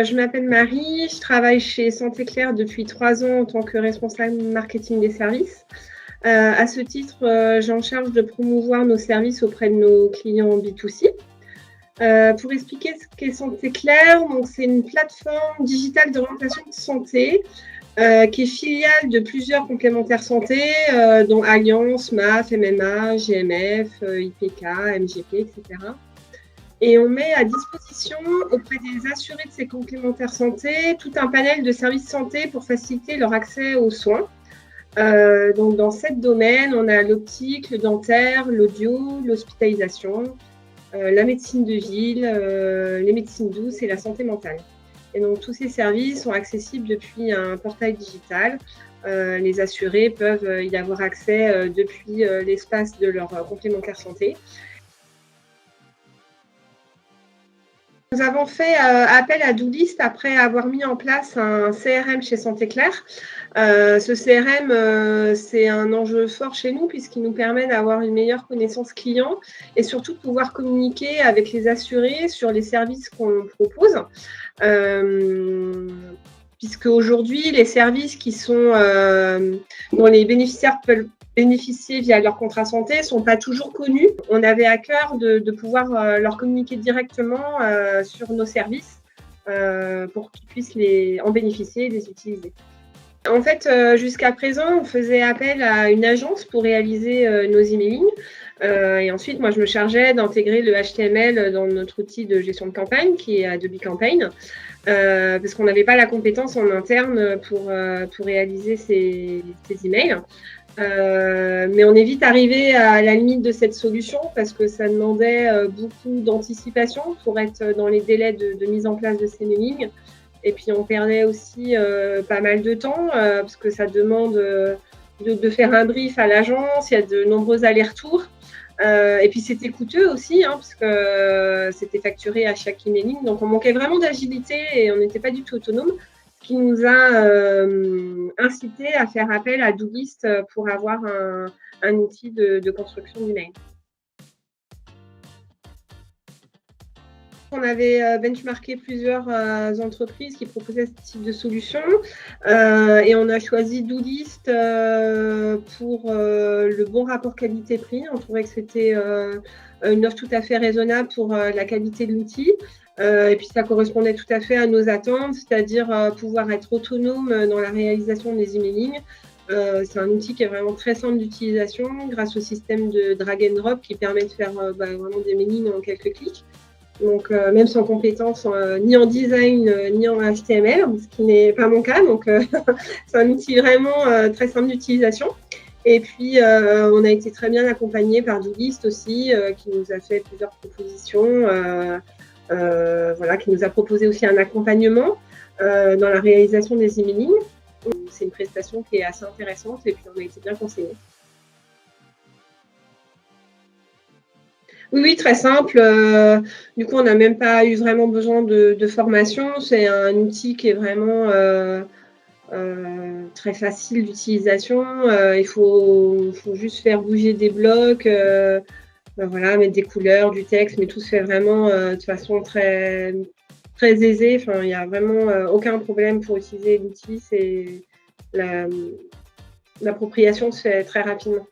Je m'appelle Marie, je travaille chez Santé Claire depuis 3 ans en tant que responsable marketing des services. À ce titre, j'ai en charge de promouvoir nos services auprès de nos clients B2C. Pour expliquer ce qu'est Santé Claire, c'est une plateforme digitale d'orientation de santé qui est filiale de plusieurs complémentaires santé, dont Alliance, MAF, MMA, GMF, IPK, MGP, etc. Et on met à disposition auprès des assurés de ces complémentaires santé tout un panel de services santé pour faciliter leur accès aux soins. Donc dans 7 domaines, on a l'optique, le dentaire, l'audio, l'hospitalisation, la médecine de ville, les médecines douces et la santé mentale. Et donc tous ces services sont accessibles depuis un portail digital. Les assurés peuvent y avoir accès depuis l'espace de leur complémentaire santé. Nous avons fait appel à Doolist après avoir mis en place un CRM chez Santé Claire. Ce CRM, c'est un enjeu fort chez nous puisqu'il nous permet d'avoir une meilleure connaissance client et surtout de pouvoir communiquer avec les assurés sur les services qu'on propose. Puisque aujourd'hui, les services dont les bénéficiaires peuvent bénéficier via leur contrat santé ne sont pas toujours connus. On avait à cœur de pouvoir leur communiquer directement sur nos services pour qu'ils puissent en bénéficier et les utiliser. En fait, jusqu'à présent, on faisait appel à une agence pour réaliser nos emailing. Et ensuite, moi, je me chargeais d'intégrer le HTML dans notre outil de gestion de campagne qui est Adobe Campaign. Parce qu'on n'avait pas la compétence en interne pour réaliser ces emails. Mais on est vite arrivé à la limite de cette solution parce que ça demandait beaucoup d'anticipation pour être dans les délais de mise en place de ces mailings. Et puis on perdait aussi pas mal de temps parce que ça demande de faire un brief à l'agence, il y a de nombreux allers-retours. Et puis c'était coûteux aussi, parce que c'était facturé à chaque emailing. Donc on manquait vraiment d'agilité et on n'était pas du tout autonome, ce qui nous a incité à faire appel à Doolist pour avoir un outil de construction d'email. On avait benchmarké plusieurs entreprises qui proposaient ce type de solution et on a choisi Doolist pour le bon rapport qualité-prix. On trouvait que c'était une offre tout à fait raisonnable pour la qualité de l'outil. Et puis ça correspondait tout à fait à nos attentes, c'est-à-dire pouvoir être autonome dans la réalisation des emailing. C'est un outil qui est vraiment très simple d'utilisation grâce au système de drag and drop qui permet de faire vraiment des mailings en quelques clics. Donc, même sans compétences ni en design ni en HTML, ce qui n'est pas mon cas. Donc, c'est un outil vraiment très simple d'utilisation. Et puis, on a été très bien accompagné par Doolist aussi, qui nous a fait plusieurs propositions, qui nous a proposé aussi un accompagnement dans la réalisation des emailing. C'est une prestation qui est assez intéressante et puis on a été bien conseillés. Oui, très simple. Du coup, on n'a même pas eu vraiment besoin de formation. C'est un outil qui est vraiment très facile d'utilisation. Il faut juste faire bouger des blocs, mettre des couleurs, du texte, mais tout se fait vraiment de façon très, très aisée. Enfin, il n'y a vraiment aucun problème pour utiliser l'outil. L'appropriation se fait très rapidement.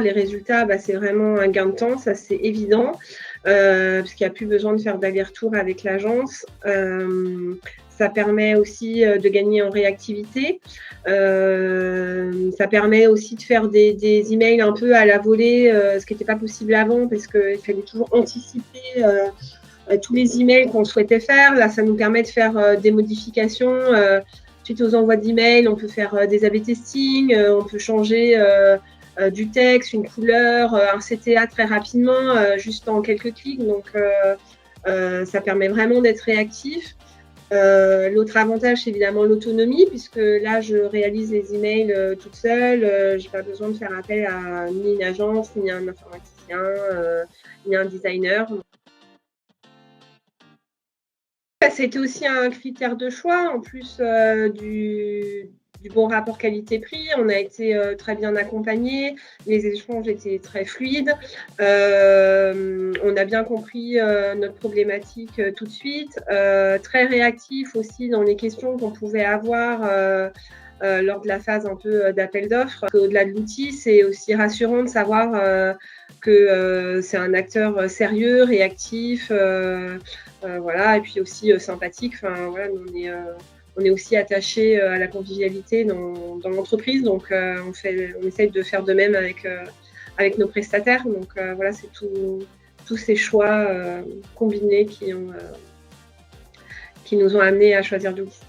Les résultats, c'est vraiment un gain de temps, ça c'est évident, parce qu'il n'y a plus besoin de faire d'aller-retour avec l'agence. Ça permet aussi de gagner en réactivité. Ça permet aussi de faire des emails un peu à la volée, ce qui n'était pas possible avant, parce qu'il fallait toujours anticiper tous les emails qu'on souhaitait faire. Là, ça nous permet de faire des modifications. Suite aux envois d'emails, on peut faire des A/B testing, on peut changer du texte, une couleur, un CTA très rapidement, juste en quelques clics. Donc, ça permet vraiment d'être réactif. L'autre avantage, c'est évidemment l'autonomie, puisque là, je réalise les emails toute seule. Je n'ai pas besoin de faire appel à ni une agence, ni un informaticien, ni un designer. C'était aussi un critère de choix, en plus du bon rapport qualité-prix. On a été très bien accompagnés. Les échanges étaient très fluides. On a bien compris notre problématique tout de suite. Très réactif aussi dans les questions qu'on pouvait avoir lors de la phase un peu d'appel d'offres. Au-delà de l'outil, c'est aussi rassurant de savoir que c'est un acteur sérieux, réactif, voilà, et puis aussi sympathique. Enfin, voilà, on est aussi attaché à la convivialité dans l'entreprise, donc on essaye de faire de même avec nos prestataires. Donc voilà, c'est tous ces choix combinés qui nous ont amenés à choisir Douglas.